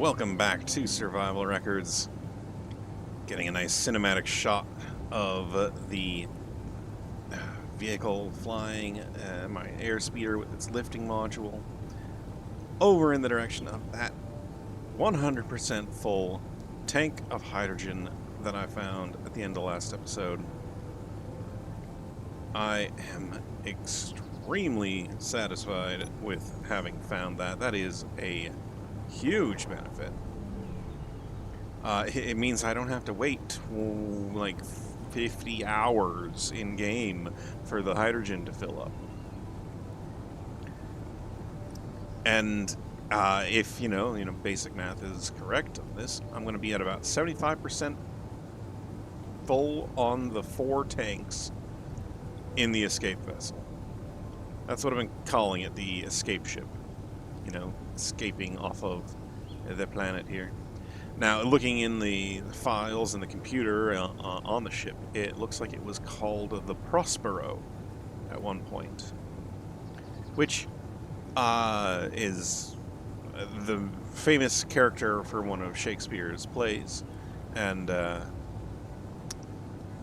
Welcome back to Survival Records. Getting a nice cinematic shot of the vehicle flying, my airspeeder with its lifting module, over in the direction of that 100% full tank of hydrogen that I found at the end of last episode. I am extremely satisfied with having found that. That is a huge benefit. It means I don't have to wait like 50 hours in game for the hydrogen to fill up. And if you know basic math is correct on this, I'm going to be at about 75% full on the 4 tanks in the escape vessel. That's what I've been calling it, the escape ship. You know, escaping off of the planet here. Now, looking in the files in the computer on the ship, it looks like it was called the Prospero at one point, which is the famous character for one of Shakespeare's plays. And I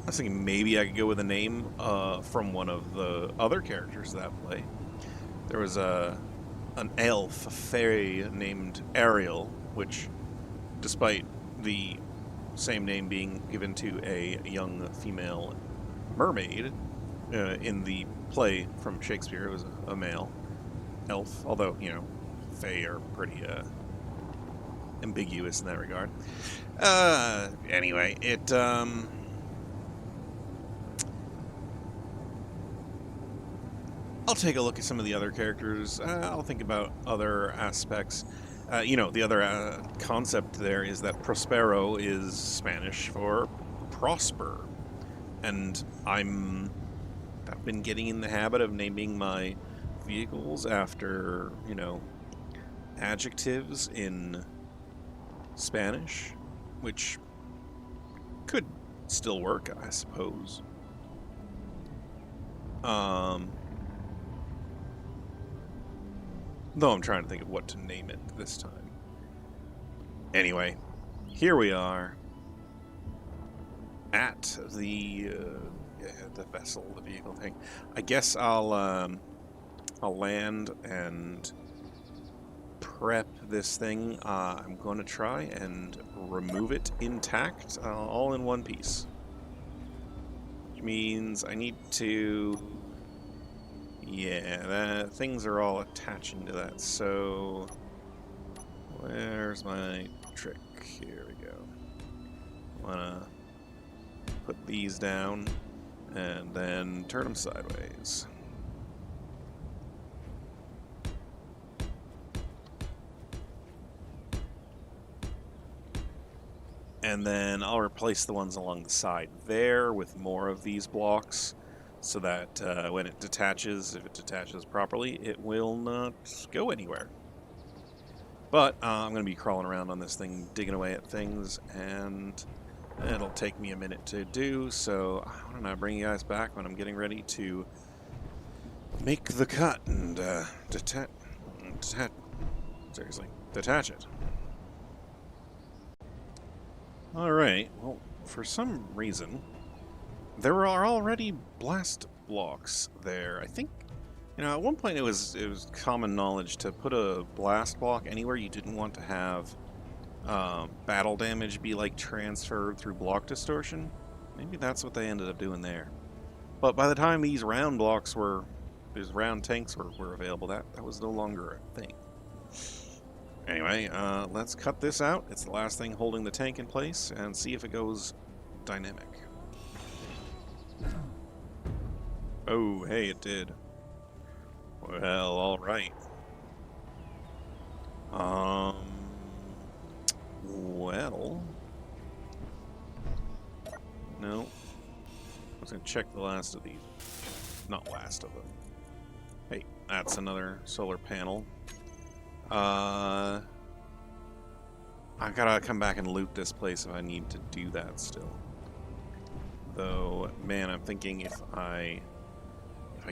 was thinking maybe I could go with a name from one of the other characters of that play. There was an elf, a fairy named Ariel, which, despite the same name being given to a young female mermaid in the play from Shakespeare, it was a male elf, although, fae are pretty ambiguous in that regard. Anyway, I'll take a look at some of the other characters. I'll think about other aspects. The other concept there is that Prospero is Spanish for prosper. And I've been getting in the habit of naming my vehicles after, adjectives in Spanish, which could still work, I suppose. Though I'm trying to think of what to name it this time. Anyway, here we are at the vessel, the vehicle thing. I guess I'll land and prep this thing. I'm going to try and remove it intact, all in one piece. Which means I need to... Yeah, things are all attaching to that, so... Where's my trick? Here we go. I'm gonna put these down, and then turn them sideways. And then I'll replace the ones along the side there with more of these blocks, so that when it detaches, if it detaches properly, it will not go anywhere. But I'm going to be crawling around on this thing, digging away at things, and it'll take me a minute to do, so I don't know, bring you guys back when I'm getting ready to make the cut and detach it. Alright, well, for some reason, there are already blast blocks there. I think, at one point it was common knowledge to put a blast block anywhere you didn't want to have battle damage be transferred through block distortion. Maybe that's what they ended up doing there. But by the time these round tanks were available, that was no longer a thing. Anyway, let's cut this out. It's the last thing holding the tank in place, and see if it goes dynamic. Oh, hey, it did. Well, alright. Well... No. I was gonna check the last of these. Not last of them. Hey, that's another solar panel. I gotta come back and loot this place if I need to do that still. Though, man, I'm thinking if I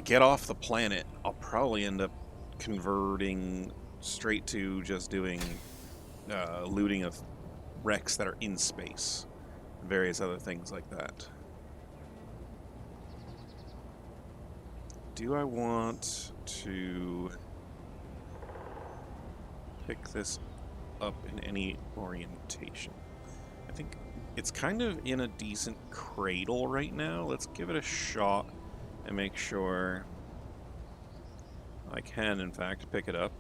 get off the planet, I'll probably end up converting straight to just doing looting of wrecks that are in space, various other things like that. Do I want to pick this up in any orientation? I think it's kind of in a decent cradle right now. Let's give it a shot and make sure I can, in fact, pick it up.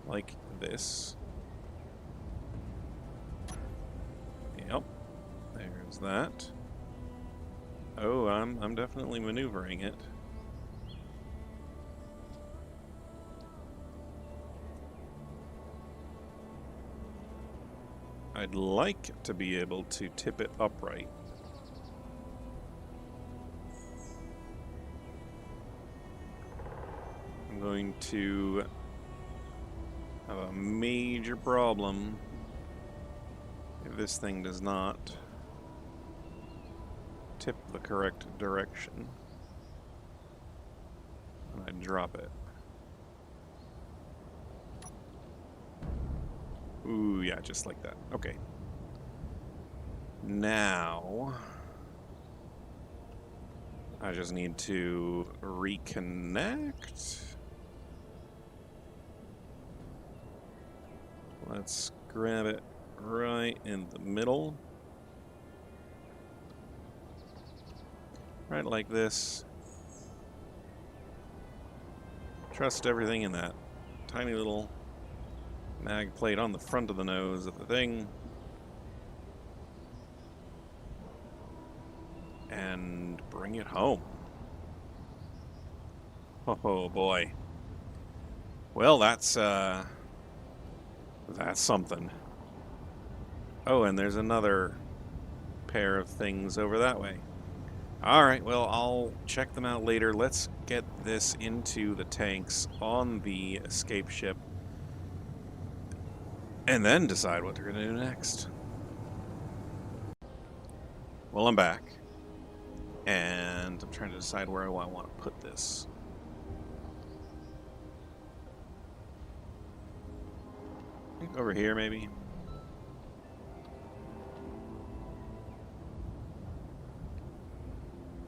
Like this. Yep. There's that. Oh, I'm definitely maneuvering it. I'd like to be able to tip it upright. I'm going to have a major problem if this thing does not tip the correct direction. And I drop it. Ooh, yeah, just like that. Okay. Now, I just need to reconnect. Let's grab it right in the middle. Right like this. Trust everything in that tiny little mag plate on the front of the nose of the thing. And bring it home. Oh boy. Well, that's something. Oh, and there's another pair of things over that way. Alright, well, I'll check them out later. Let's get this into the tanks on the escape ship and then decide what they're going to do next. Well, I'm back. And I'm trying to decide where I want to put this. I think over here, maybe.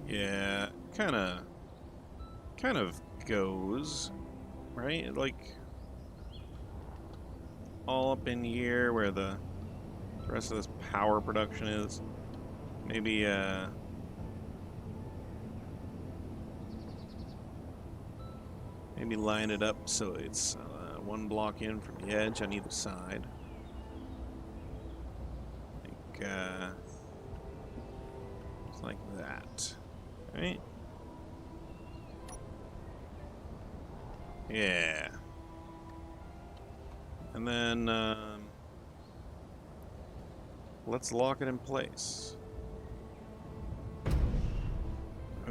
Yeah, kind of goes, right? Like all up in here where the rest of this power production is. Maybe maybe line it up so it's one block in from the edge on either side. Like just like that. Right? Yeah. And then let's lock it in place.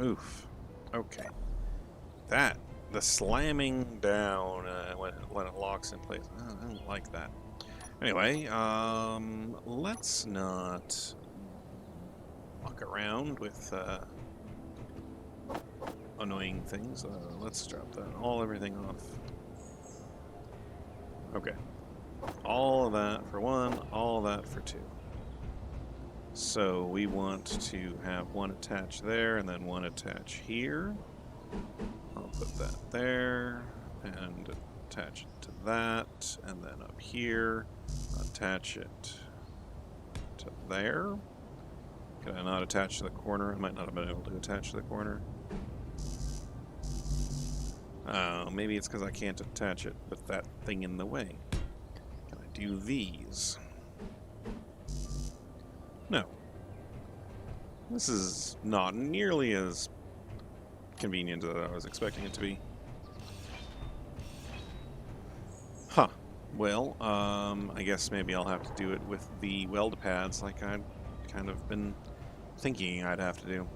Oof. Okay. The slamming down when it locks in place. I don't like that. Anyway, let's not walk around with annoying things. Let's drop that everything off. Okay. All of that for one, all of that for two. So we want to have one attached there and then one attached here. I'll put that there and attach it to that, and then up here, attach it to there. Can I not attach to the corner? I might not have been able to attach to the corner. Maybe it's because I can't attach it with that thing in the way. Can I do these? No. This is not nearly as convenient as I was expecting it to be. Huh. Well, I guess maybe I'll have to do it with the weld pads like I'd kind of been thinking I'd have to do.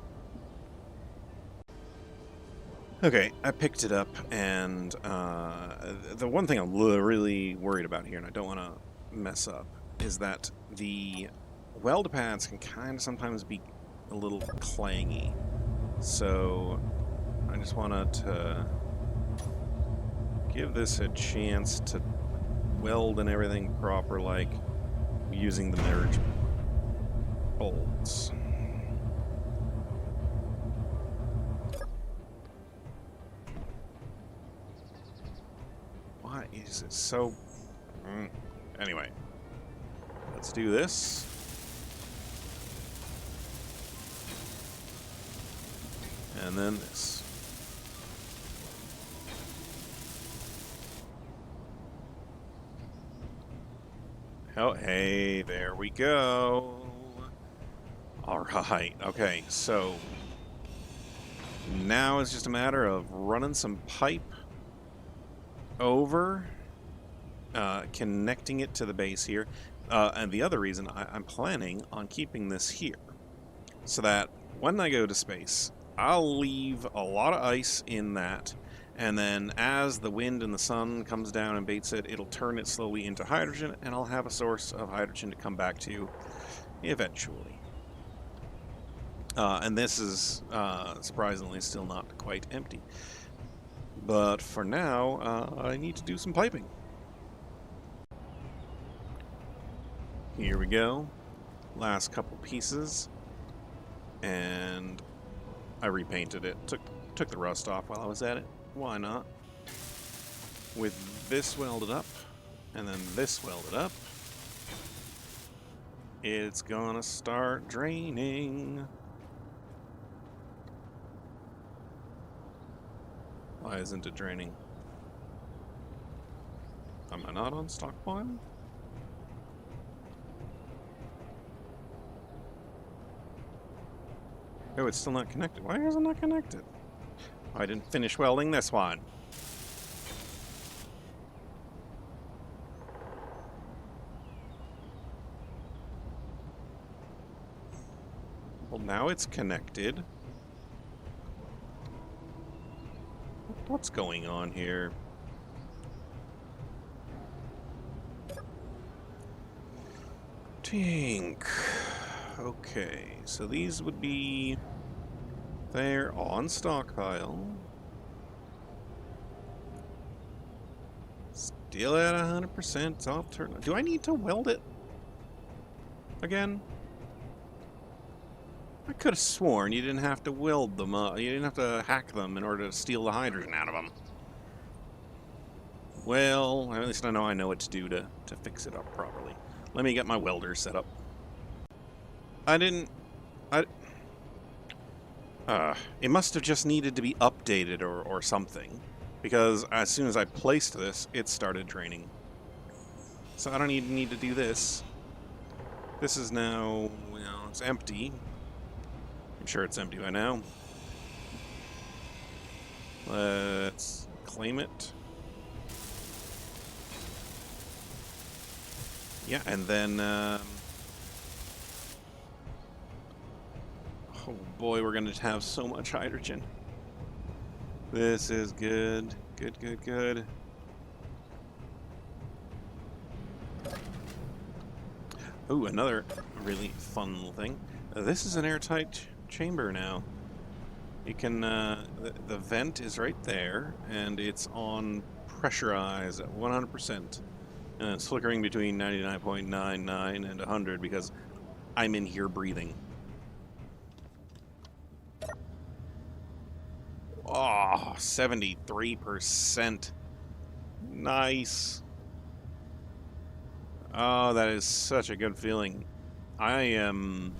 Okay, I picked it up, and the one thing I'm really worried about here, and I don't want to mess up, is that the weld pads can kind of sometimes be a little clangy. So I just wanted to give this a chance to weld and everything proper, like using the merge bolts. Why is it so... Anyway, let's do this. And then this. Oh, hey, there we go. All right, okay, so now it's just a matter of running some pipe over, connecting it to the base here. And the other reason I'm planning on keeping this here, so that when I go to space, I'll leave a lot of ice in that, and then as the wind and the sun comes down and baits it, it'll turn it slowly into hydrogen, and I'll have a source of hydrogen to come back to eventually. And this is surprisingly still not quite empty. But for now, I need to do some piping. Here we go. Last couple pieces. And I repainted it. Took the rust off while I was at it. Why not? With this welded up, and then this welded up, it's gonna start draining. Why isn't it draining? Am I not on stockpile? Oh, it's still not connected. Why is it not connected? I didn't finish welding this one. Well, now it's connected. What's going on here? Tink. Okay, so these would be there on stockpile. Still at 100%. I'll turn. Do I need to weld it again? I could have sworn you didn't have to weld them up. You didn't have to hack them in order to steal the hydrogen out of them. Well, at least I know what to do to fix it up properly. Let me get my welder set up. It must have just needed to be updated or something, because as soon as I placed this, it started draining. So I don't even need to do this. This is now, well, it's empty. I'm sure it's empty by now. Let's claim it. Yeah, and then, oh boy, we're gonna have so much hydrogen. This is good. Good, good, good. Ooh, another really fun little thing. This is an airtight chamber now. You can, the vent is right there, and it's on pressurized at 100%. And it's flickering between 99.99 and 100 because I'm in here breathing. Oh, 73%. Nice. Oh, that is such a good feeling. I am...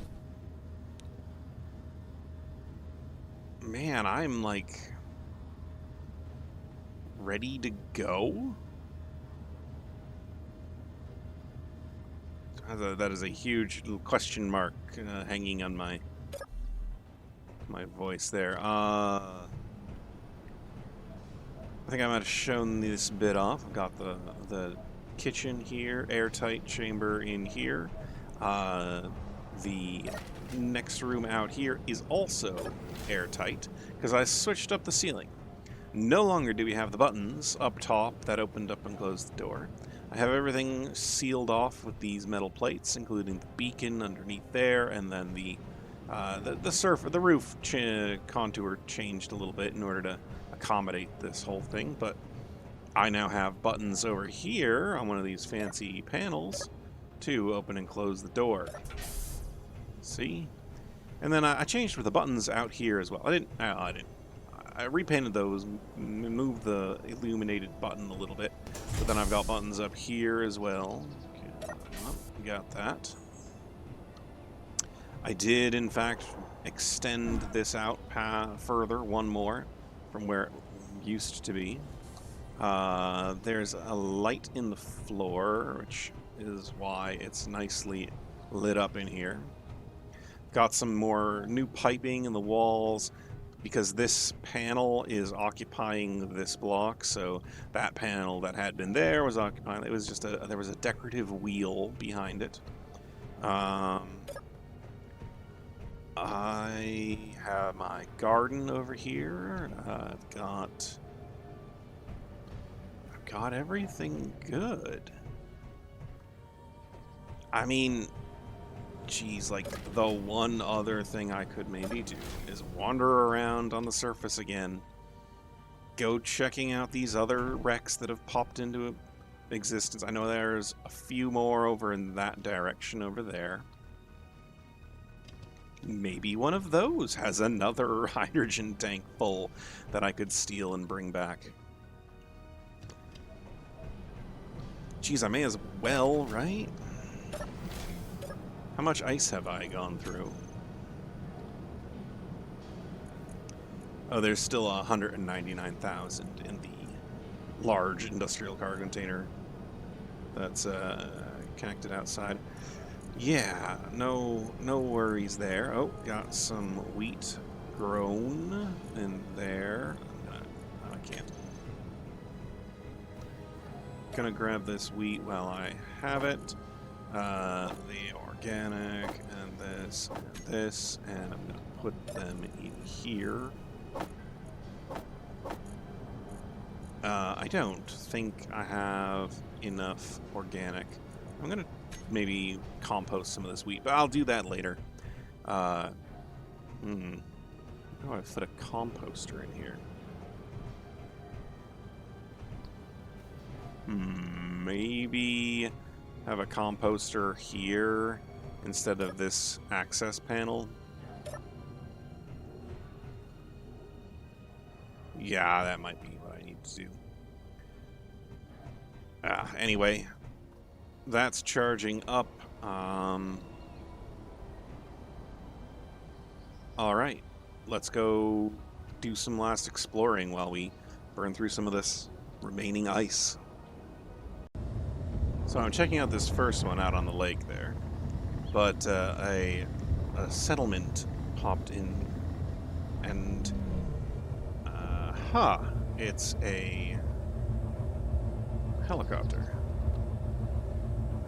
Man, I'm like... ready to go? That is a huge little question mark hanging on my voice there. I think I might have shown this bit off. I've got the kitchen here, airtight chamber in here. The next room out here is also airtight because I switched up the ceiling. No longer do we have the buttons up top that opened up and closed the door. I have everything sealed off with these metal plates, including the beacon underneath there, and then the roof contour changed a little bit in order to accommodate this whole thing. But I now have buttons over here on one of these fancy panels to open and close the door. See? And then I changed with the buttons out here as well. I repainted those, moved the illuminated button a little bit, but then I've got buttons up here as well. Okay, well, got that. I did, in fact, extend this out further, one more, from where it used to be. There's a light in the floor, which is why it's nicely lit up in here. Got some more new piping in the walls, because this panel is occupying this block, so that panel that had been there was occupying. It was just there was a decorative wheel behind it. I have my garden over here. I've got everything good. I mean, geez, like, the one other thing I could maybe do is wander around on the surface again, go checking out these other wrecks that have popped into existence. I know there's a few more over in that direction over there. Maybe one of those has another hydrogen tank full that I could steal and bring back. Geez, I may as well, right? How much ice have I gone through? Oh, there's still 199,000 in the large industrial car container that's connected outside. Yeah, no worries there. Oh, got some wheat grown in there. I can't. Gonna grab this wheat while I have it. The organic and this, and I'm gonna put them in here. I don't think I have enough organic. I'm gonna maybe compost some of this wheat, but I'll do that later. How do I fit a composter in here? Maybe have a composter here instead of this access panel. Yeah, that might be what I need to do. Anyway, that's charging up. Alright, let's go do some last exploring while we burn through some of this remaining ice. So I'm checking out this first one out on the lake there, but a settlement popped in, and it's a helicopter.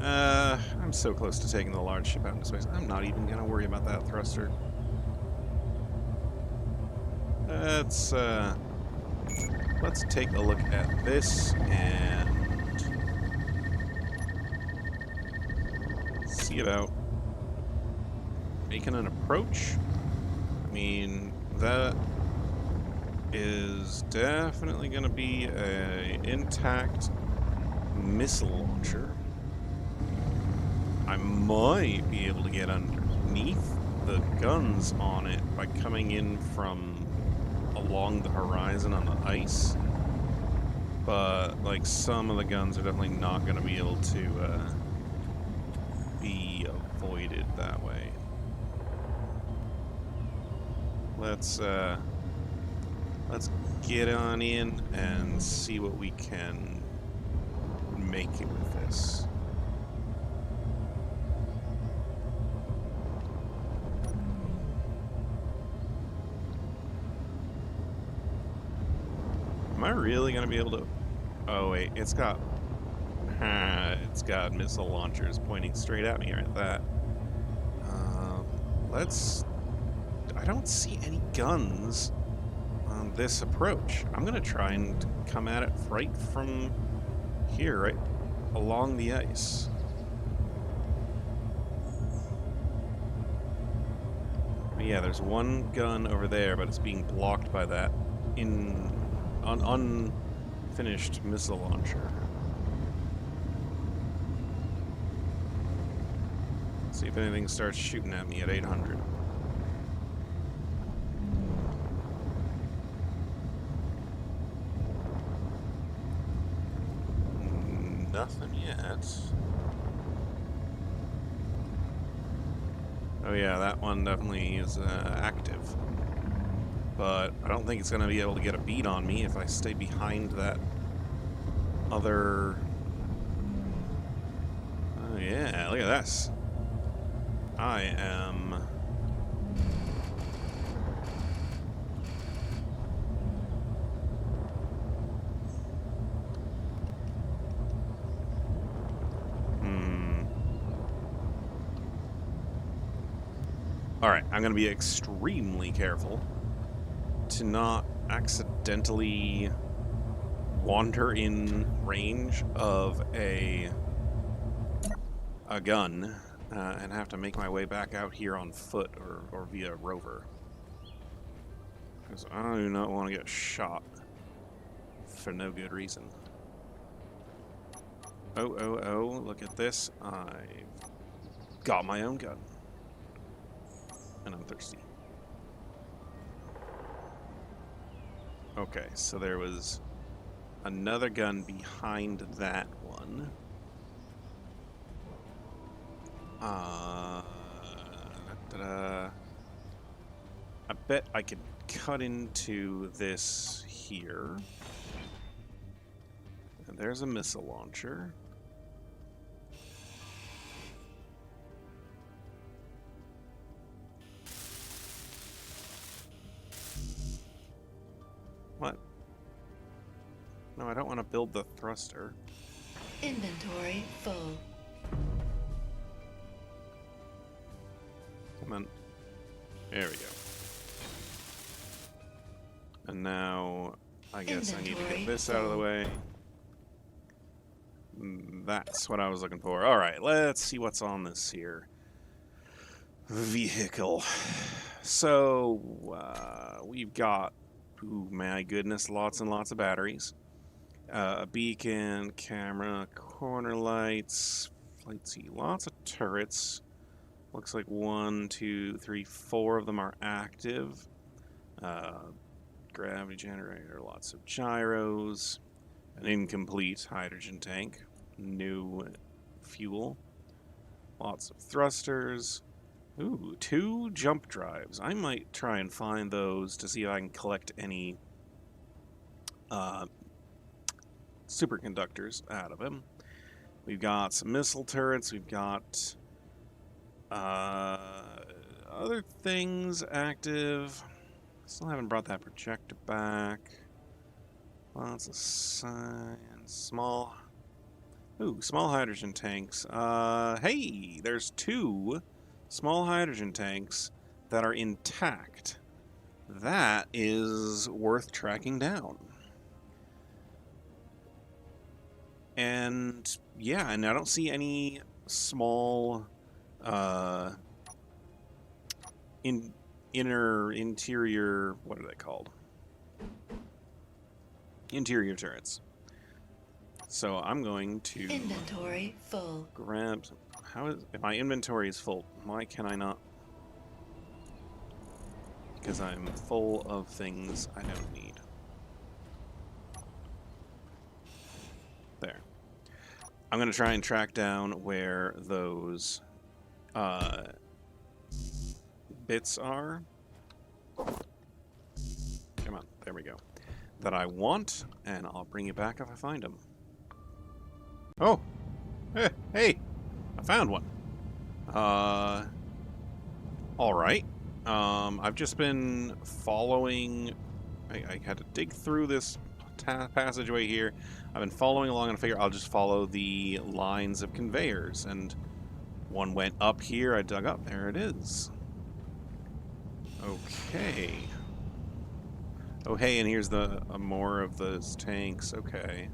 I'm so close to taking the large ship out into space. I'm not even gonna worry about that thruster. Let's take a look at this and see about making an approach. I mean, that is definitely going to be a intact missile launcher. I might be able to get underneath the guns on it by coming in from along the horizon on the ice, but like some of the guns are definitely not going to be able to be avoided that way. Let's get on in and see what we can make it with this. Am I really gonna be able to? Oh wait, it's got missile launchers pointing straight at me right at that. I don't see any guns on this approach. I'm gonna try and come at it right from here, right along the ice. But yeah, there's one gun over there, but it's being blocked by that finished missile launcher. See if anything starts shooting at me at 800. Nothing yet. Oh yeah, that one definitely is active. But I don't think it's going to be able to get a beat on me if I stay behind that other... Oh yeah, look at this. I am... Alright, I'm going to be extremely careful to not accidentally wander in range of a gun and have to make my way back out here on foot or via rover. Because I do not want to get shot for no good reason. Oh, look at this. I've got my own gun. And I'm thirsty. Okay, so there was another gun behind that one. I bet I could cut into this here. And there's a missile launcher. What? No, I don't want to build the thruster. Inventory full. Come on. There we go. And now, I guess I need to get this out of the way. That's what I was looking for. Alright, let's see what's on this here vehicle. So, we've got, ooh, my goodness, lots and lots of batteries. A beacon, camera, corner lights, Splitsie, lots of turrets. Looks like 1, 2, 3, 4 of them are active. Gravity generator, lots of gyros, an incomplete hydrogen tank, new fuel, lots of thrusters. Ooh, 2 jump drives. I might try and find those to see if I can collect any superconductors out of them. We've got some missile turrets. We've got other things active. Still haven't brought that projector back. Lots of science. Small hydrogen tanks. Hey, there's 2 small hydrogen tanks that are intact. That is worth tracking down. And yeah, and I don't see any small interior, what are they called? Interior turrets. So I'm going to inventory full. Grab. If my inventory is full, why can I not? Because I'm full of things I don't need. There. I'm gonna try and track down where those bits are. Come on, there we go. That I want, and I'll bring you back if I find them. Oh, hey, I found one. All right. I've just been following. I had to dig through this passageway here. I've been following along, and I figure I'll just follow the lines of conveyors. And one went up here. I dug up. There it is. Okay. Oh, hey, and here's more of those tanks. Okay.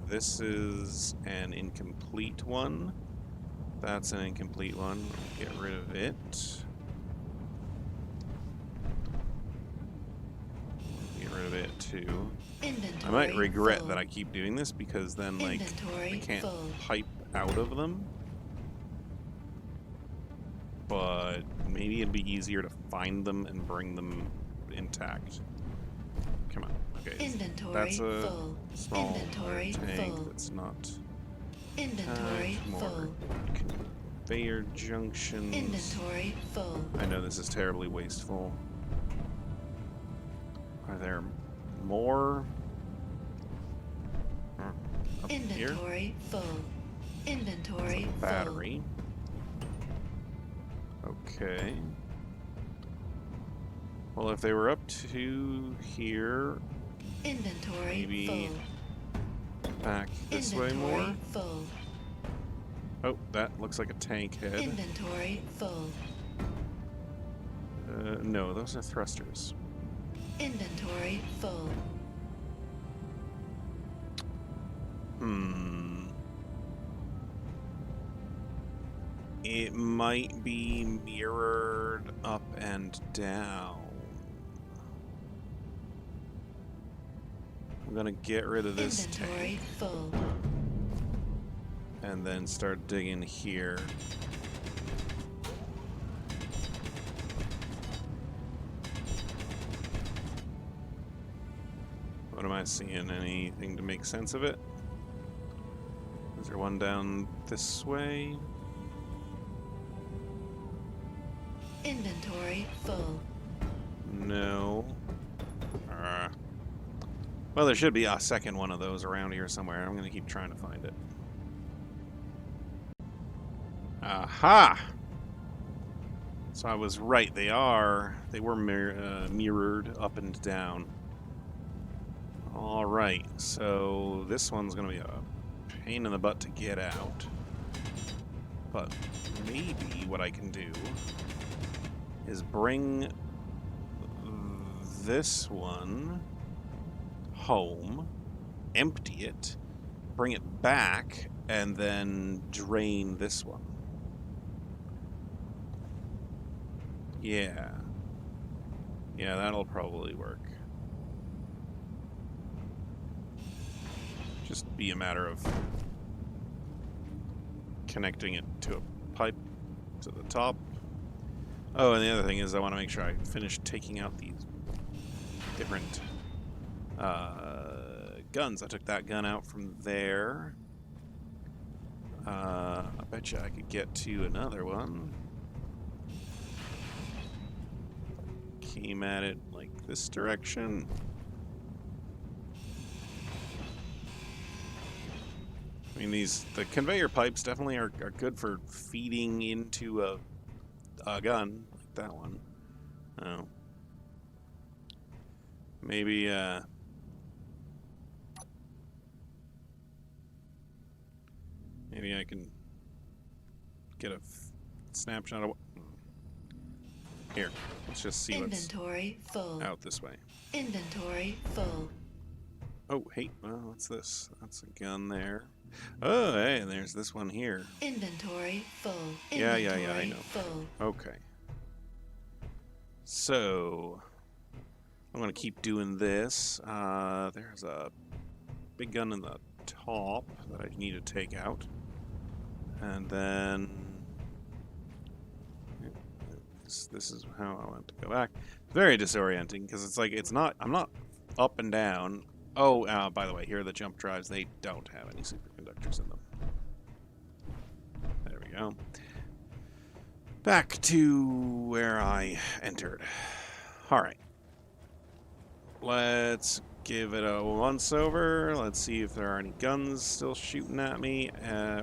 This is an incomplete one. That's an incomplete one. Get rid of it. Get rid of it too. Inventory I might regret full. that I keep doing this because then, like, I Inventory can't full. pipe out of them. But maybe it'd be easier to find them and bring them intact. Come on. Okay. Inventory That's a full. small Inventory tank full. that's not Inventory more full. conveyor junctions. Inventory full. I know this is terribly wasteful. Are there more? Up here? Inventory full. Inventory full. Battery. Okay. Well, if they were up to here, Inventory maybe full. back this way Inventory more. full. Oh, that looks like a tank head. Inventory full. No, those are thrusters. Inventory full. It might be mirrored up and down. I'm gonna get rid of this Inventory tank full. and then start digging here. What am I seeing? Anything to make sense of it? Is there one down this way? Inventory full. No. Well, there should be a second one of those around here somewhere. I'm going to keep trying to find it. Aha! So I was right. They were mirrored up and down. All right. So this one's going to be a pain in the butt to get out. But maybe what I can do is bring this one home, empty it, bring it back, and then drain this one. Yeah. Yeah, that'll probably work. Just be a matter of connecting it to a pipe to the top. Oh, and the other thing is I want to make sure I finish taking out these different guns. I took that gun out from there. I bet you I could get to another one. Came at it like this direction. I mean, the conveyor pipes definitely are good for feeding into a gun like that one. Oh. Maybe maybe I can get a snapshot of what. Here, let's just see what's Inventory full. out this way. Inventory full. Oh, hey, well, what's this? That's a gun there. Oh, hey, and there's this one here. Inventory full. Yeah, Inventory I know. full. Okay. So, I'm going to keep doing this. There's a big gun in the top that I need to take out. And then this is how I want to go back. It's very disorienting because it's like I'm not up and down. Oh, by the way, here are the jump drives. They don't have any superconductors in them. There we go. Back to where I entered. All right. Let's give it a once over. Let's see if there are any guns still shooting at me,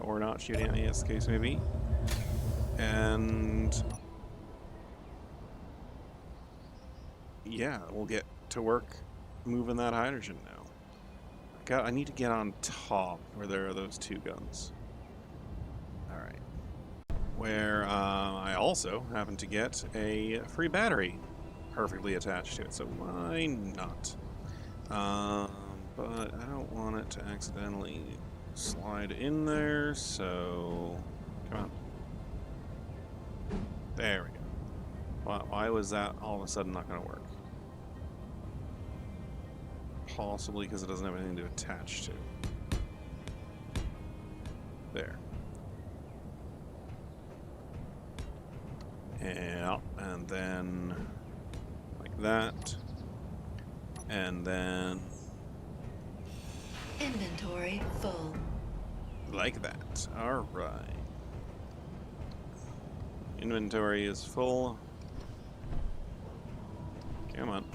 or not shooting at me, as the case may be. And yeah, we'll get to work moving that hydrogen now. I need to get on top where there are those two guns. All right. Where I also happen to get a free battery perfectly attached to it, so why not? But I don't want it to accidentally slide in there, so come on. There we go. Why was that all of a sudden not going to work? possibly because it doesn't have anything to attach to. There. Yeah, and then like that. And then Inventory full. like that. Alright. Inventory is full. Come on.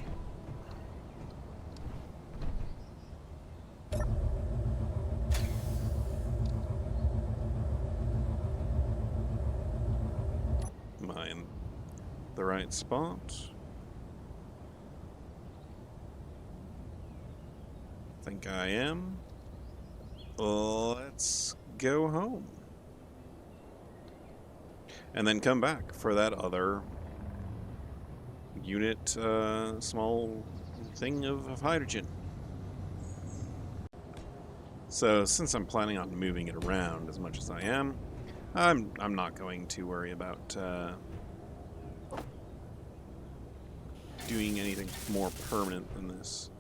Am I in the right spot? Think I am. Let's go home. And then come back for that other unit, small thing of hydrogen. So since I'm planning on moving it around as much as I am, I'm not going to worry about doing anything more permanent than this.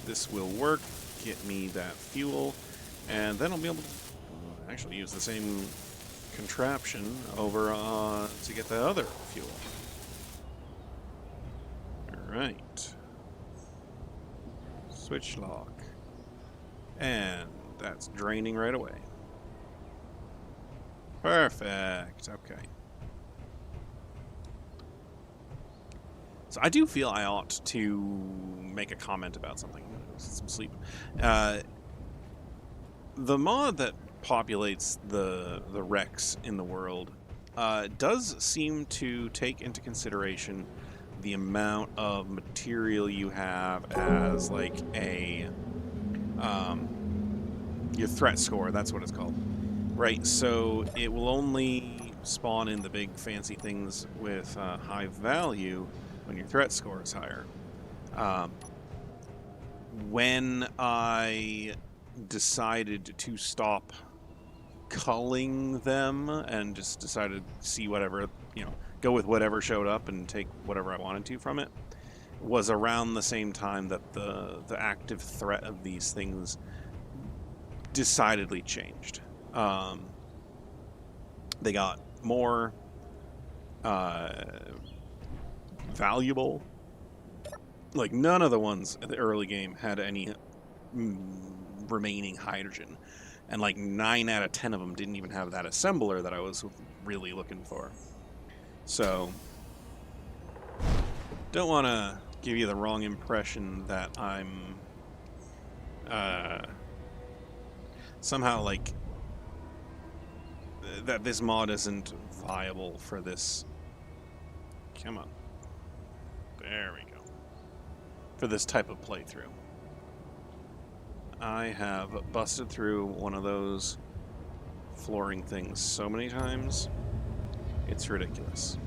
This will work, get me that fuel, and then I'll be able to actually use the same contraption over to get the other fuel. Alright. Switch lock. And that's draining right away. Perfect. Okay. So I do feel I ought to make a comment about something. Some sleep. The mod that populates the wrecks in the world does seem to take into consideration the amount of material you have as like a your threat score. That's what it's called, right? So it will only spawn in the big fancy things with high value when your threat score is higher. When I decided to stop culling them and just decided to see whatever, go with whatever showed up and take whatever I wanted to from it, was around the same time that the active threat of these things decidedly changed. They got more valuable. Like, none of the ones in the early game had any remaining hydrogen. And like 9 out of 10 of them didn't even have that assembler that I was really looking for. So, don't want to give you the wrong impression that I'm somehow like that this mod isn't viable for this. Come on. There we go. For this type of playthrough. I have busted through one of those flooring things so many times. It's ridiculous.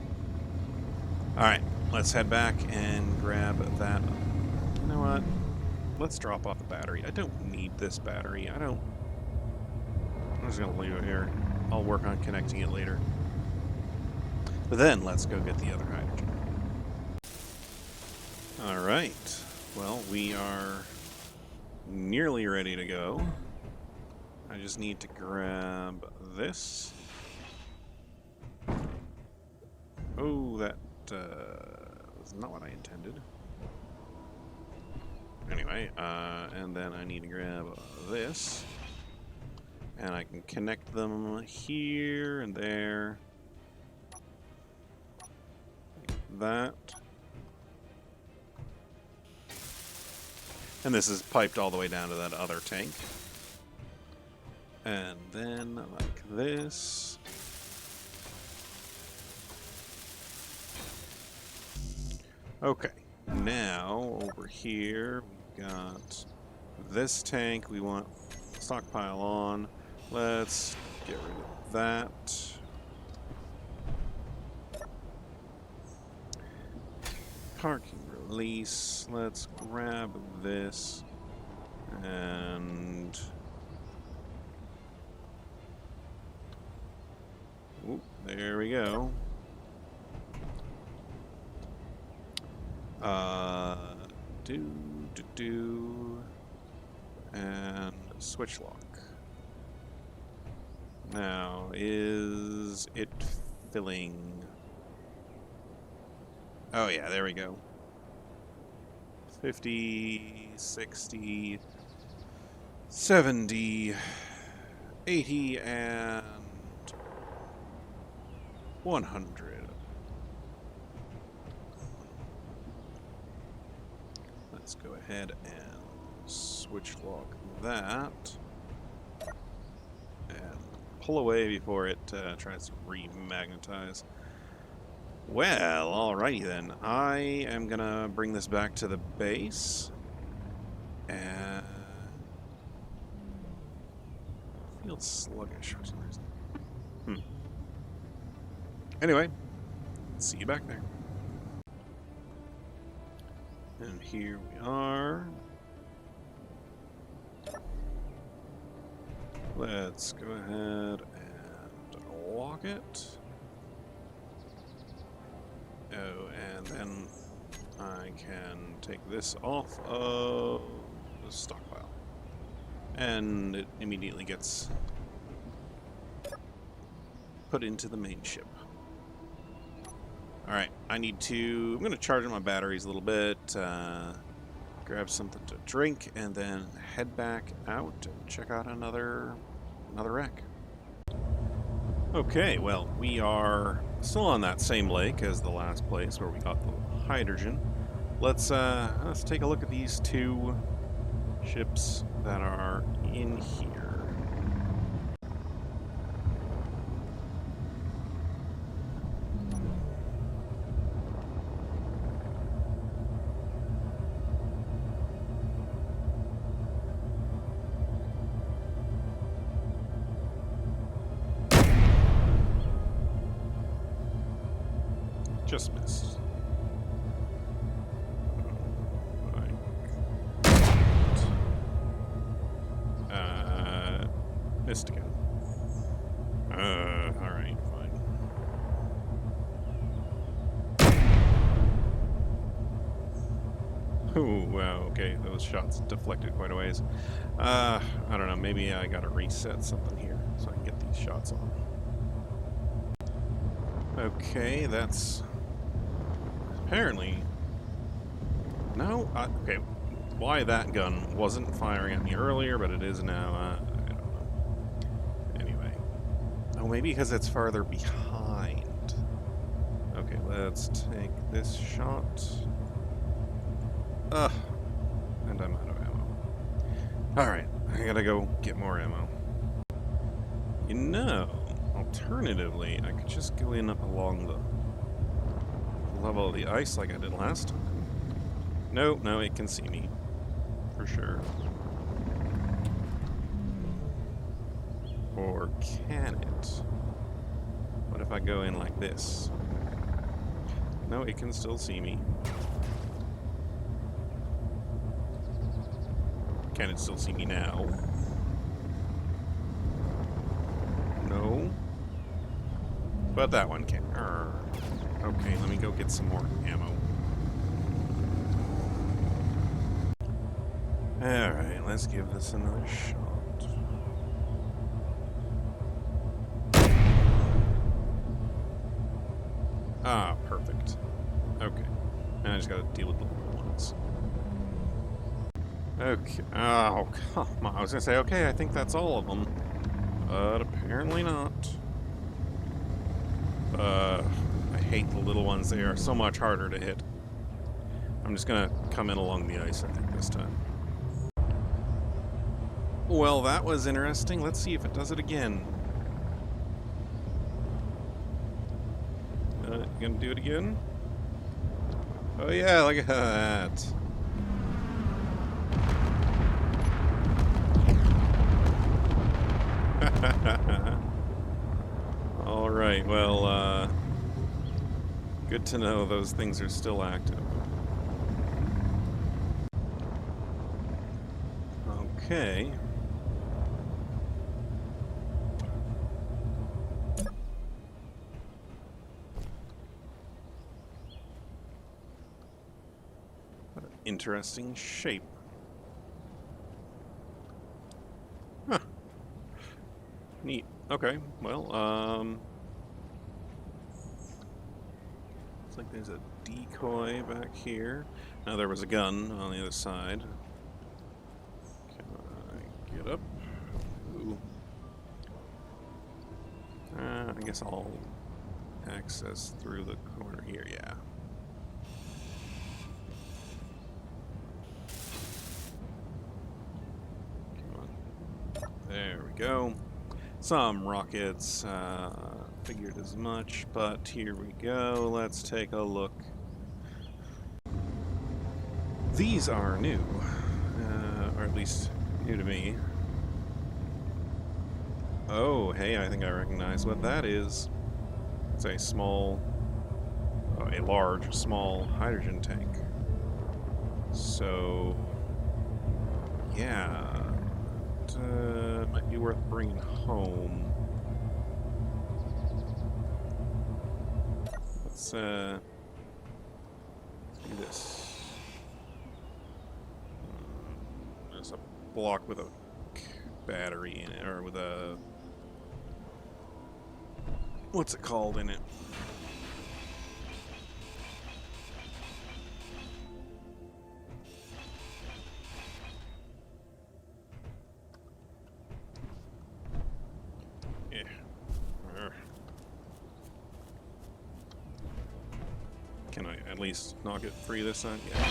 Alright, let's head back and grab that. You know what? Let's drop off the battery. I don't need this battery. I'm just going to leave it here. I'll work on connecting it later. But then, let's go get the other hydrogen. Alright. Well, we are nearly ready to go. I just need to grab this. Oh, that was not what I intended. Anyway, and then I need to grab this. And I can connect them here and there. Like that. And this is piped all the way down to that other tank. And then like this. Okay, now over here we've got this tank we want stockpile on. Let's get rid of that. Parking release. Let's grab this. And oop, there we go. And switch lock. Now, is it filling? Oh yeah, there we go. 50, 60, 70, 80, and 100. Let's go ahead and switch lock that. And pull away before it tries to remagnetize. Well, alrighty then. I am gonna bring this back to the base. And feels sluggish for some reason. Anyway, see you back there. And here we are. Let's go ahead and lock it. Oh, and then I can take this off of the stockpile. And it immediately gets put into the main ship. Alright, I'm going to charge my batteries a little bit, grab something to drink, and then head back out and check out another wreck. Okay, well, we are still on that same lake as the last place where we got the hydrogen. Let's take a look at these two ships that are in here. Just missed. Missed again. Alright, fine. Ooh, wow, okay, those shots deflected quite a ways. I don't know, maybe I gotta reset something here so I can get these shots on. Okay, that's... apparently... No? Okay, why that gun wasn't firing at me earlier, but it is now, I don't know. Anyway. Oh, maybe because it's farther behind. Okay, let's take this shot. And I'm out of ammo. Alright, I gotta go get more ammo. You know, alternatively, I could just go in up along the level of the ice like I did last time. No, it can see me. For sure. Or can it? What if I go in like this? No, it can still see me. Can it still see me now? No. But that one can. Okay, let me go get some more ammo. Alright, let's give this another shot. Ah, perfect. Okay. And I just gotta deal with the little ones. Okay. Oh, come on. I was gonna say, okay, I think that's all of them. But apparently not. I hate the little ones. They are so much harder to hit. I'm just gonna come in along the ice, I think, this time. Well, that was interesting. Let's see if it does it again. You gonna do it again? Oh yeah, look at that. Alright, well, good to know those things are still active. Okay. interesting shape. Huh. Neat. Okay, well, looks like there's a decoy back here. Now there was a gun on the other side. Can I get up? Ooh. I guess I'll access through the corner here, yeah. Come on. There we go. Some rockets, figured as much, but here we go. Let's take a look. These are new, or at least new to me. Oh, hey, I think I recognize what that is. It's a small, a large, small hydrogen tank. So, yeah, it might be worth bringing home. Let's do this. There's a block with a battery in it, or with a... what's it called in it? Yeah. Can I at least knock it free this time? Yeah.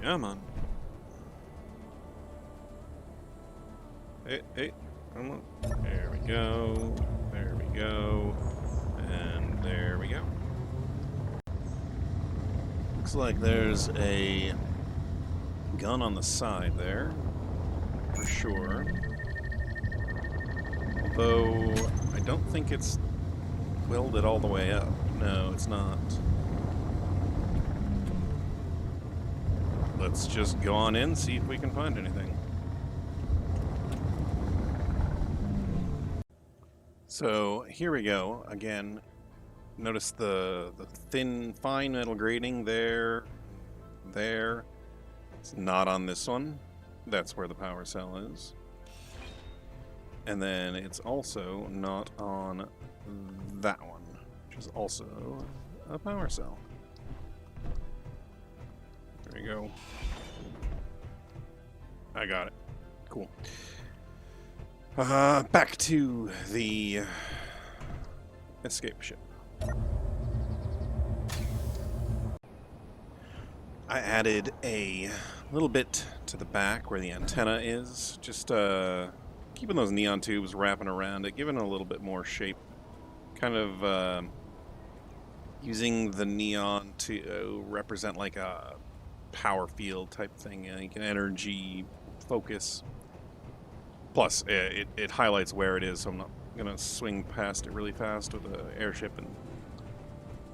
Come on. Hey. Come on. There we go. There we go. And there we go. Looks like there's a gun on the side there, for sure. Although, I don't think it's welded all the way up. No, it's not. Let's just go on in, see if we can find anything. So here we go. Again, notice the thin, fine metal grating there. It's not on this one. That's where the power cell is. And then it's also not on that one, which is also a power cell. There you go. I got it. Cool. Back to the escape ship. I added a little bit to the back where the antenna is, just keeping those neon tubes wrapping around it, giving it a little bit more shape. Kind of using the neon to represent like a power field type thing, like an energy focus. Plus, it highlights where it is, so I'm not going to swing past it really fast with an airship and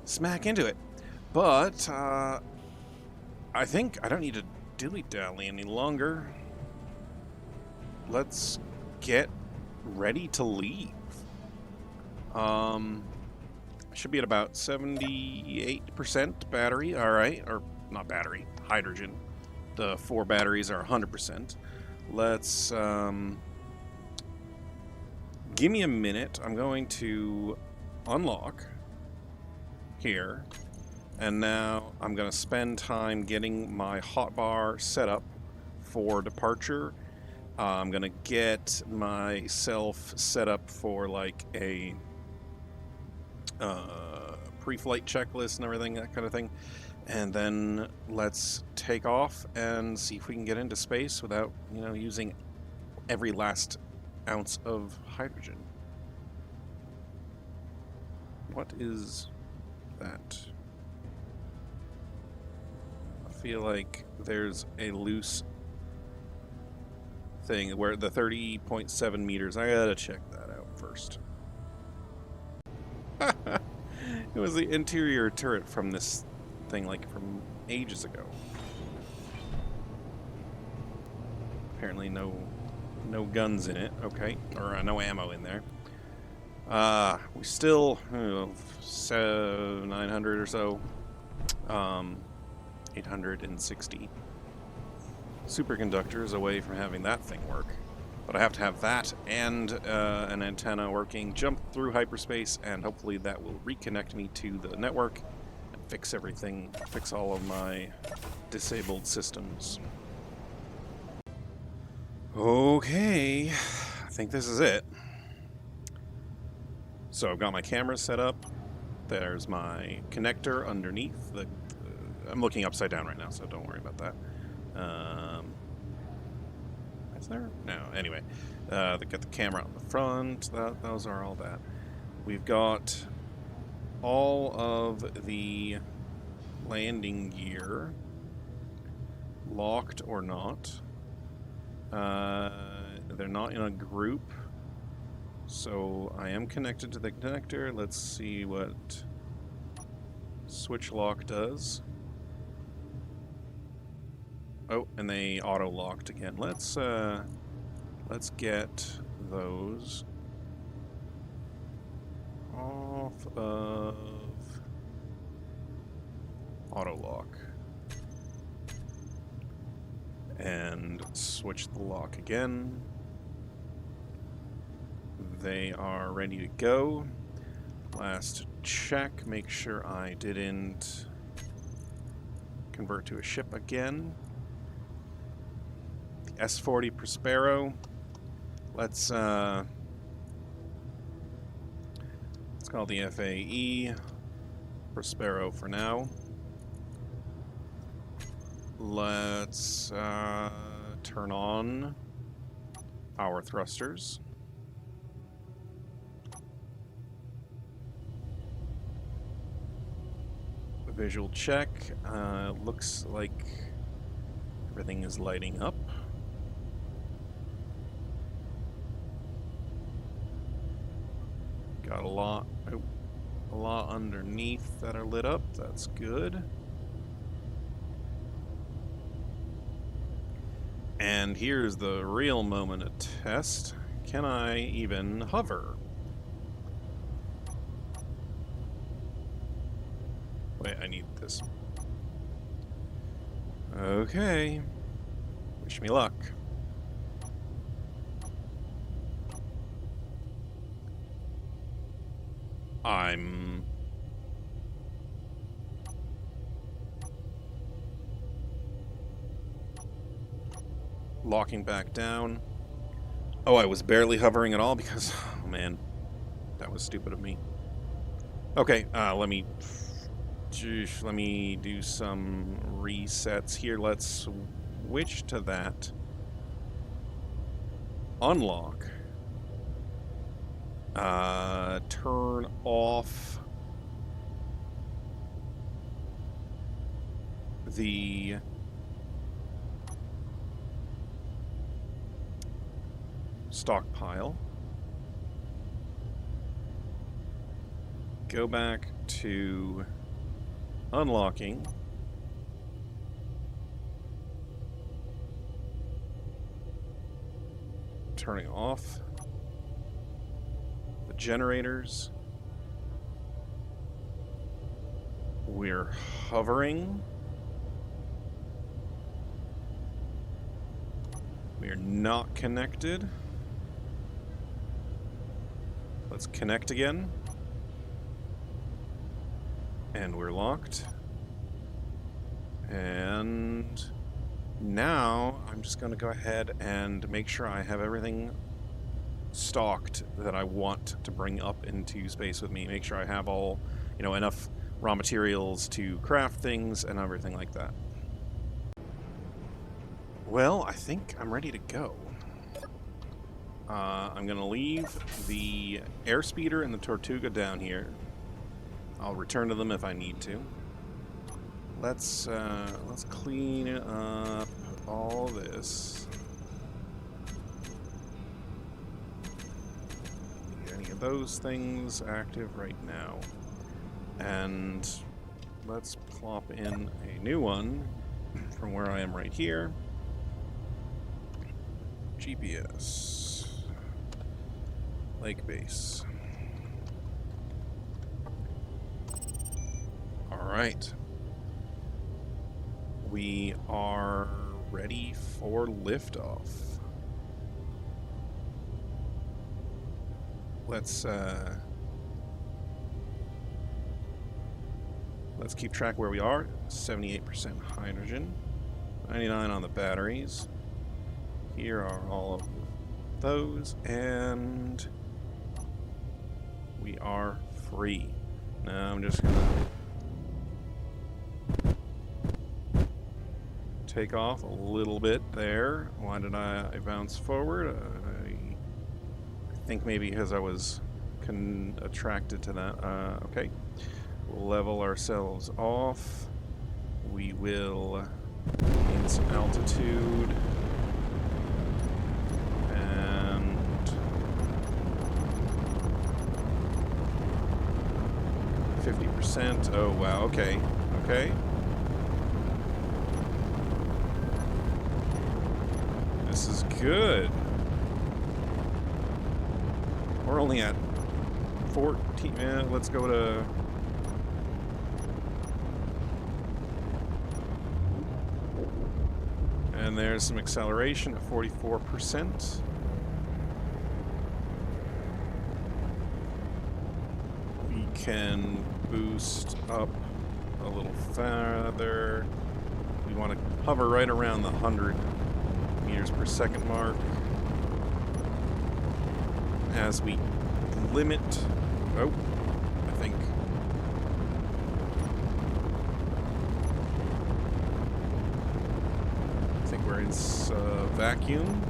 smack into it. But, I think I don't need to dilly-dally any longer. Let's get ready to leave. Should be at about 78% battery, alright. Or, not battery, hydrogen. The 4 batteries are 100%. Let's, give me a minute. I'm going to unlock here. And now I'm going to spend time getting my hotbar set up for departure. I'm going to get myself set up for like a pre-flight checklist and everything, that kind of thing. And then let's take off and see if we can get into space without, you know, using every last ounce of hydrogen. What is that? I feel like there's a loose thing where the 30.7 meters. I gotta check that out first. It was the interior turret from this thing, like from ages ago. Apparently no guns in it. Okay, or no ammo in there. We still 900 or so. 860 superconductors away from having that thing work. But I have to have that and an antenna working, jump through hyperspace, and hopefully that will reconnect me to the network and fix everything, fix all of my disabled systems. Okay, I think this is it. So I've got my camera set up. There's my connector underneath. I'm looking upside down right now, so don't worry about that. Is there? No. Anyway, they got the camera on the front. Those are all that. We've got all of the landing gear locked or not. They're not in a group, so I am connected to the connector. Let's see what switch lock does. Oh, and they auto-locked again. Let's get those off of auto-lock. And switch the lock again. They are ready to go. Last check, make sure I didn't convert to a ship again. S40 Prospero. Let's call the FAE Prospero for now. Let's turn on power thrusters. Visual check. Looks like everything is lighting up. Got a lot underneath that are lit up. That's good. And here's the real moment of test. Can I even hover? Wait, I need this. Okay. Wish me luck. I'm locking back down. Oh, I was barely hovering at all because, oh man, that was stupid of me. Okay, let me do some resets here. Let's switch to that. Unlock. Turn off the stockpile. Go back to unlocking. Turning off the generators. We're hovering. We are not connected. Let's connect again. And we're locked. And now I'm just going to go ahead and make sure I have everything stocked that I want to bring up into space with me. Make sure I have all, enough raw materials to craft things and everything like that. Well, I think I'm ready to go. I'm going to leave the airspeeder and the Tortuga down here. I'll return to them if I need to. Let's clean up all this. Any of those things active right now. And let's plop in a new one from where I am right here. GPS. Lake base. Alright. we are ready for liftoff. Let's keep track where we are. 78% hydrogen, 99 on the batteries. Here are all of those, and we are free. Now I'm just gonna take off a little bit there. Why did I bounce forward? I think maybe because I was attracted to that. Okay. We'll level ourselves off. We will gain some altitude. And 50%. Oh, wow. Okay. Okay. This is good. We're only at 14. Let's go to... And there's some acceleration at 44%. We can boost up a little further. We want to hover right around the 100 meters per second mark. As we limit... Oh, I think... We're in vacuum.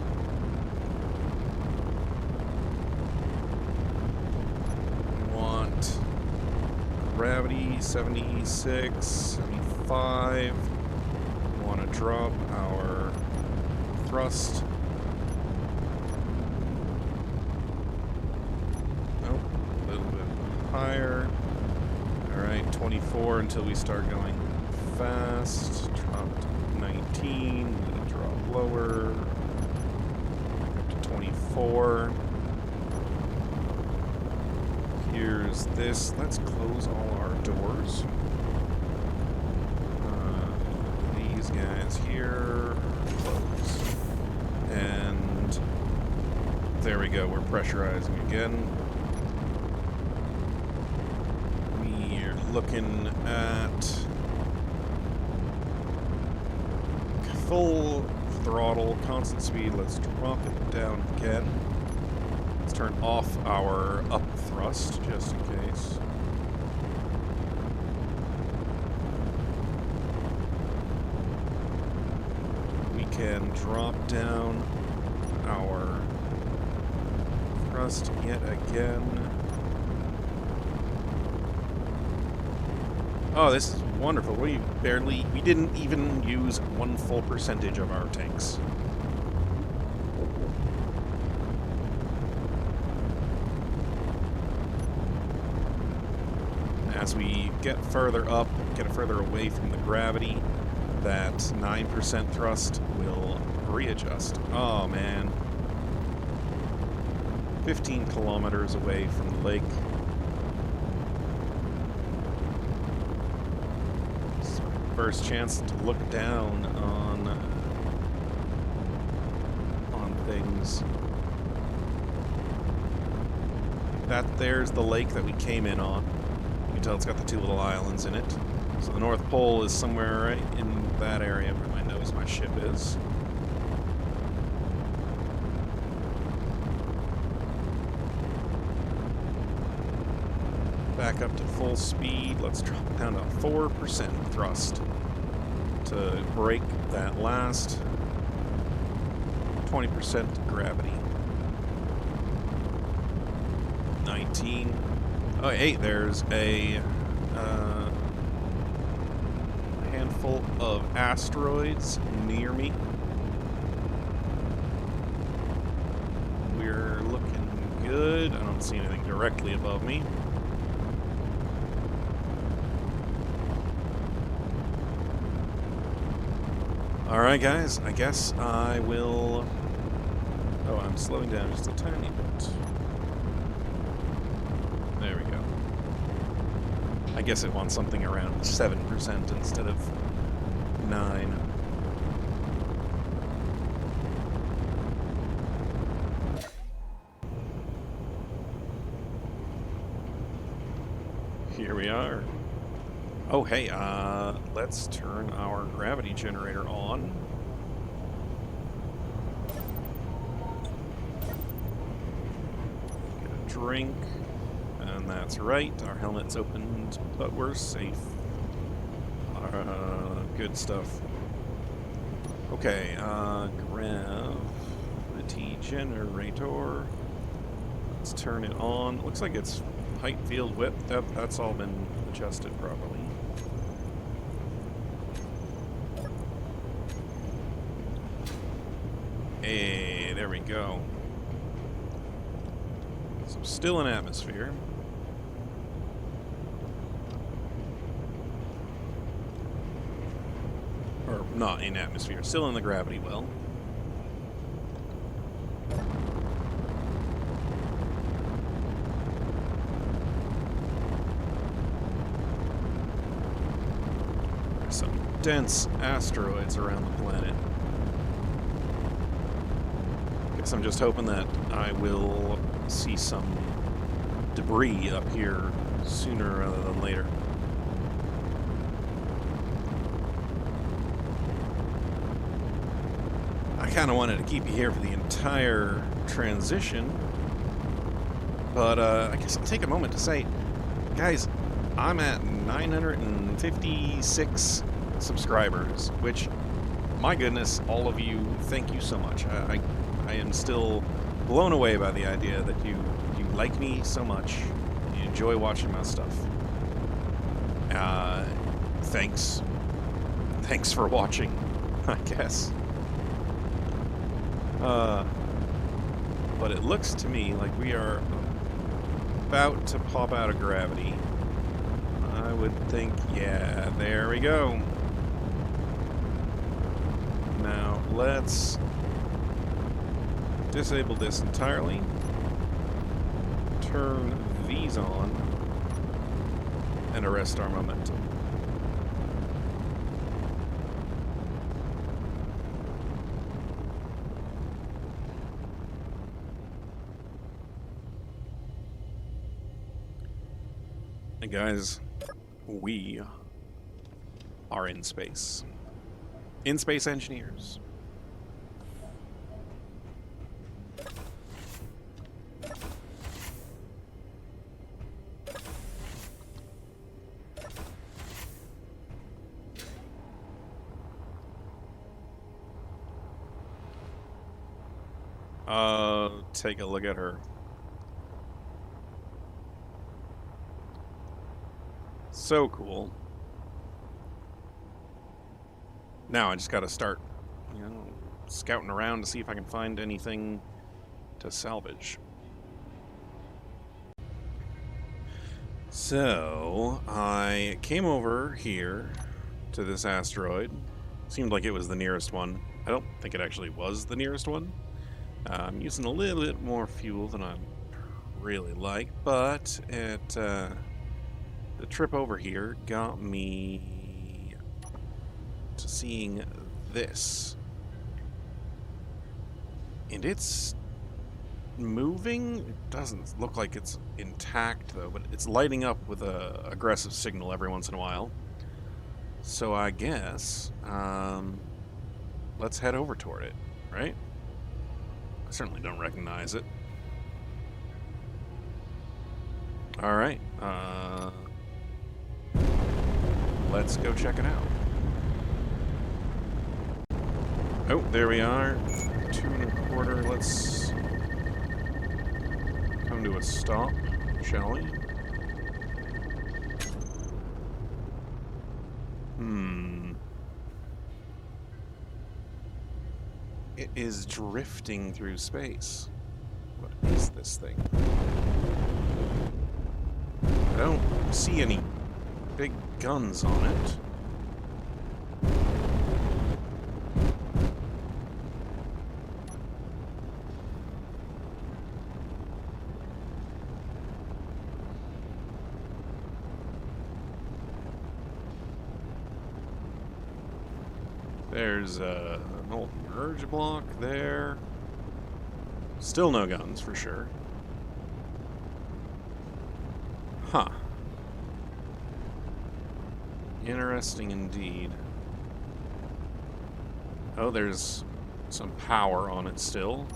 We want gravity 76, 75. We want to drop our thrust. Nope, a little bit higher. Alright, 24 until we start going fast. Dropped 19. Drop lower, back up to 24. Here's this. Let's close all our doors. These guys here, close. And there we go, we're pressurizing again. We're looking at full throttle, constant speed. Let's drop it down again. Let's turn off our up thrust, just in case. We can drop down our thrust yet again. Oh, this is wonderful. We didn't even use 1 full percentage of our tanks. As we get further up, get further away from the gravity, that 9% thrust will readjust. Oh man. 15 kilometers away from the lake. First chance to look down on things. There's the lake that we came in on. You can tell it's got the 2 little islands in it. So the North Pole is somewhere right in that area where my nose my ship is. Back up to full speed. Let's drop it down to 4% thrust to break that last 20% gravity. 19. Oh, hey, there's a handful of asteroids near me. We're looking good. I don't see anything directly above me. Alright guys, I guess I will... Oh, I'm slowing down just a tiny bit. There we go. I guess it wants something around 7% instead of 9. Here we are. Oh, hey, let's turn our gravity generator on. Get a drink. And that's right, our helmet's opened, but we're safe. Good stuff. Okay, gravity generator. Let's turn it on. Looks like it's height, field, width. That's all been adjusted properly. Hey, there we go. So still in atmosphere. Or not in atmosphere, still in the gravity well. There's some dense asteroids around the planet. Guess I'm just hoping that I will see some debris up here sooner rather than later. I kind of wanted to keep you here for the entire transition, but I guess I'll take a moment to say, guys, I'm at 956 subscribers, which, my goodness, all of you, thank you so much. I am still blown away by the idea that you like me so much, and you enjoy watching my stuff. Thanks for watching, I guess. But it looks to me like we are about to pop out of gravity. I would think, yeah, there we go. Now, let's disable this entirely. Turn these on. And arrest our momentum. And guys, we are in space. In Space Engineers. Take a look at her. So cool. Now I just gotta start, scouting around to see if I can find anything to salvage. So, I came over here to this asteroid. Seemed like it was the nearest one. I don't think it actually was the nearest one. I'm using a little bit more fuel than I really like, but the trip over here got me to seeing this. And it's moving. It doesn't look like it's intact, though, but it's lighting up with a aggressive signal every once in a while. So I guess, let's head over toward it, right? I certainly don't recognize it. Alright, let's go check it out. Oh, there we are. 2 1/4. Let's come to a stop, shall we? It is drifting through space. What is this thing? I don't see any big guns on it. There's an old merge block there. Still no guns, for sure. Huh. Interesting indeed. Oh, there's some power on it still.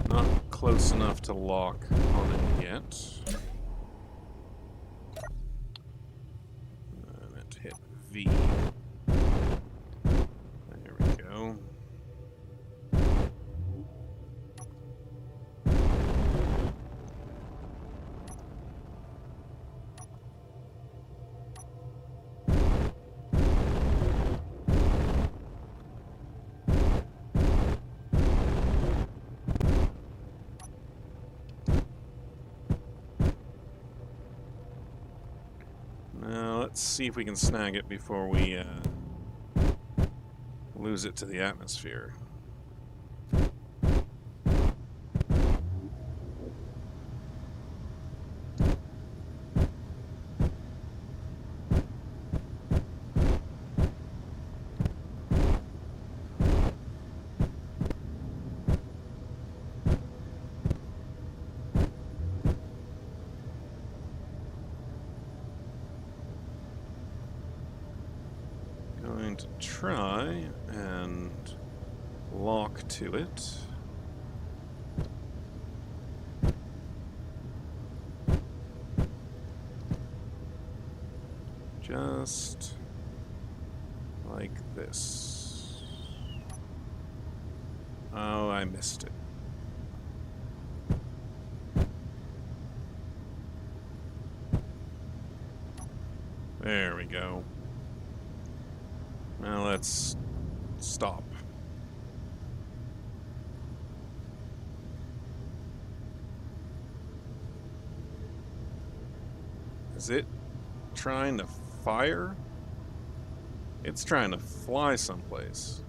Not close enough to lock on it yet. Meant to hit V. There we go. Now let's see if we can snag it before we lose it to the atmosphere. Going to try and lock to it. Just like this. Oh, I missed it. There we go. Now let's stop. Is it trying to fire? It's trying to fly someplace.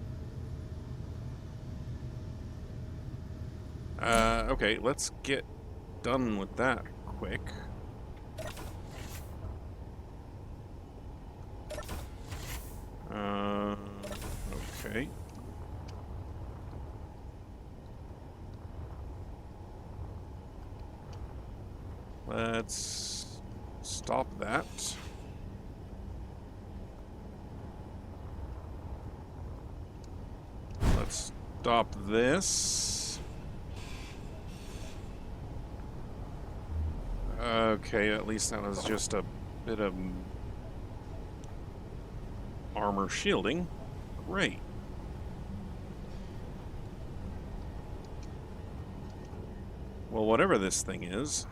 Okay, let's get done with that quick. Okay. Let's stop that. Let's stop this. Okay, at least that was just a bit of armor shielding. Great. Well, whatever this thing is,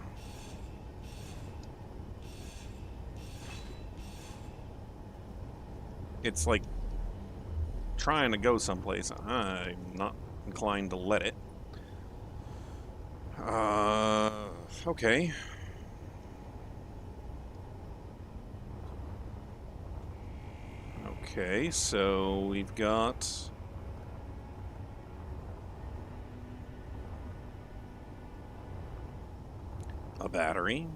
it's like trying to go someplace. I'm not inclined to let it. Okay. Okay, so we've got a battery.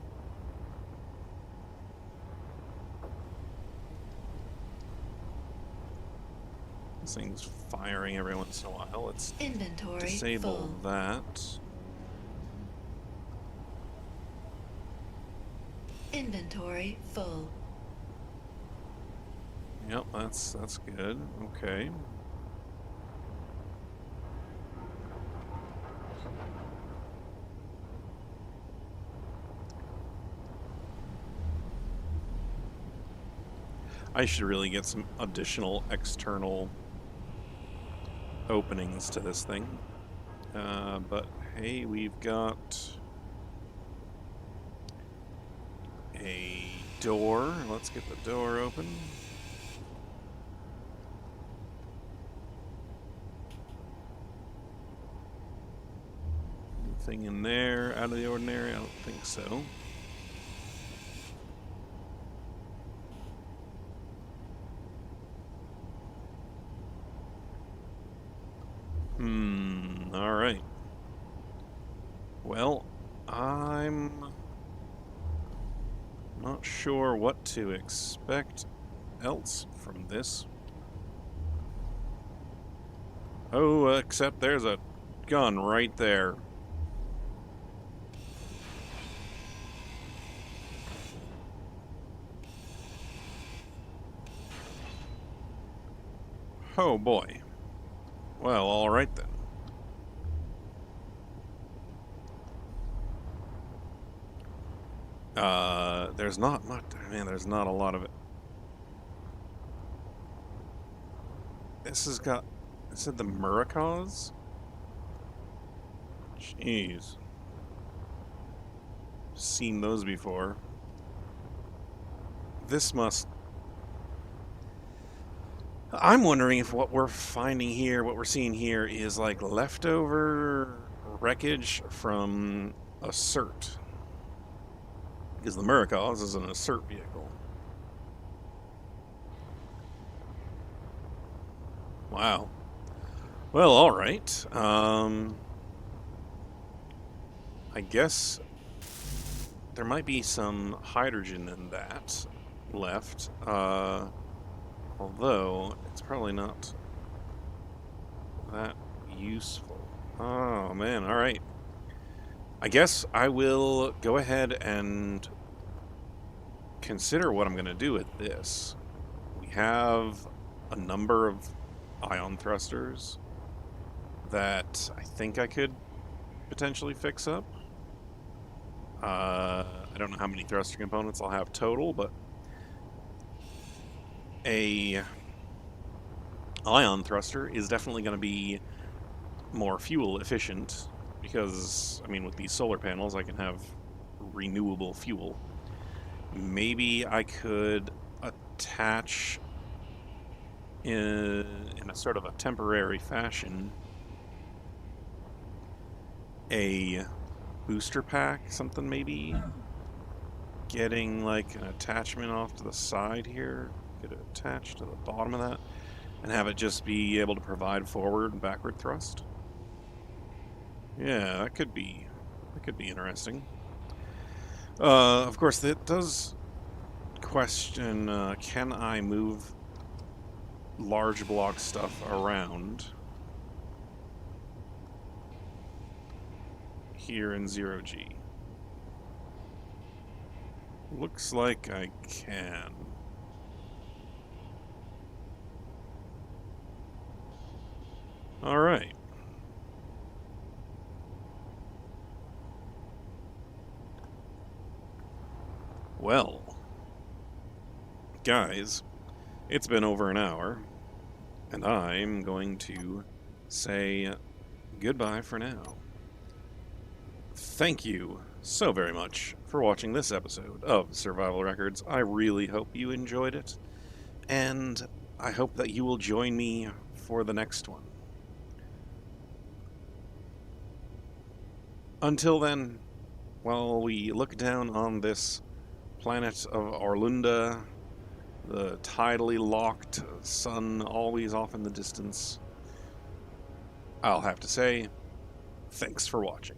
This thing's firing every once in a while. Let's Inventory disable full. that. Inventory full. Yep, that's good. Okay. I should really get some additional external openings to this thing. But hey, we've got a door. Let's get the door open. Anything in there out of the ordinary? I don't think so. Alright. Well, I'm not sure what to expect else from this. Oh, except there's a gun right there. Oh boy. Well, alright then. There's not much. Man, there's not a lot of it. This has got. It said the Murakaws? Jeez. Seen those before. This must. I'm wondering if what we're finding here, what we're seeing here, is like leftover wreckage from a CERT. Because the Murakaws is an assert vehicle. Wow. Well, alright. I guess there might be some hydrogen in that left. Although, it's probably not that useful. Oh, man, alright. I guess I will go ahead and consider what I'm going to do with this. We have a number of ion thrusters that I think I could potentially fix up. I don't know how many thruster components I'll have total, but a ion thruster is definitely going to be more fuel efficient because, I mean, with these solar panels I can have renewable fuel. Maybe I could attach in a sort of a temporary fashion a booster pack, something maybe. Getting like an attachment off to the side here, get it attached to the bottom of that, and have it just be able to provide forward and backward thrust. Yeah, that could be interesting. Of course, that does question, can I move large block stuff around here in 0G? Looks like I can. Alright. Well, guys, it's been over an hour, and I'm going to say goodbye for now. Thank you so very much for watching this episode of Survival Records. I really hope you enjoyed it, and I hope that you will join me for the next one. Until then, while we look down on this planet of Orlunda, the tidally locked sun always off in the distance, I'll have to say, thanks for watching.